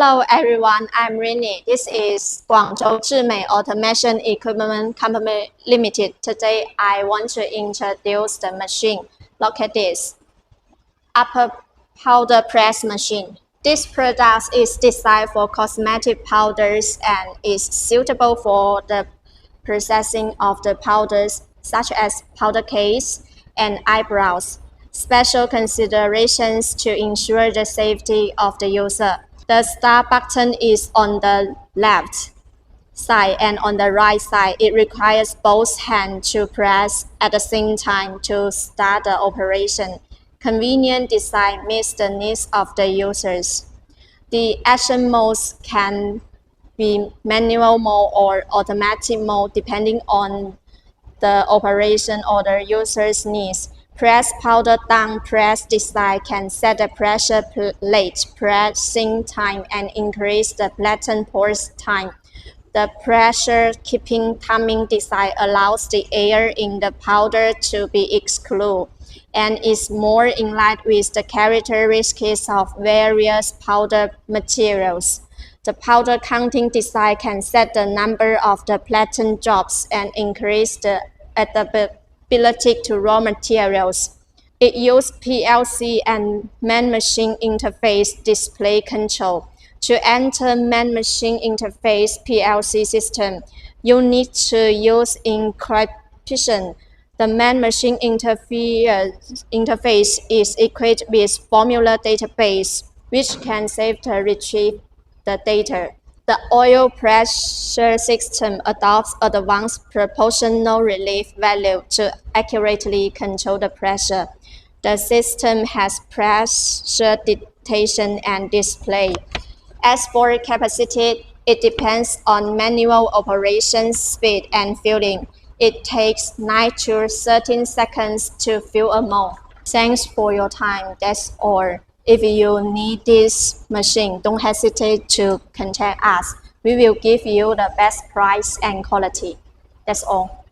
Hello everyone, I'm Rini. This is Guangzhou Zhimei Automation Equipment Company Limited. Today I want to introduce the machine. Look at this. Upper powder press machine. This product is designed for cosmetic powders and is suitable for the processing of the powders such as powder case and eyebrows. Special considerations to ensure the safety of the user. The start button is on the left side and on the right side. It requires both hands to press at the same time to start the operation. Convenient design meets the needs of the users. The action modes can be manual mode or automatic mode depending on the operation or the user's needs. Press powder down press design can set the pressure plate pressing time and increase the platen pour time. The pressure keeping timing design allows the air in the powder to be excluded and is more in line with the characteristics of various powder materials. The powder counting design can set the number of the platen drops and increase the adaptability to raw materials. It uses PLC and man-machine interface display control. To enter man-machine interface PLC system, you need to use encryption. The man-machine interface is equipped with formula database, which can safely retrieve the data. The oil pressure system adopts advanced proportional relief value to accurately control the pressure. The system has pressure detection and display. As for capacity, it depends on manual operation speed and filling. It takes 9 to 13 seconds to fill a mold. Thanks for your time. That's all. If you need this machine, don't hesitate to contact us. We will give you the best price and quality. That's all.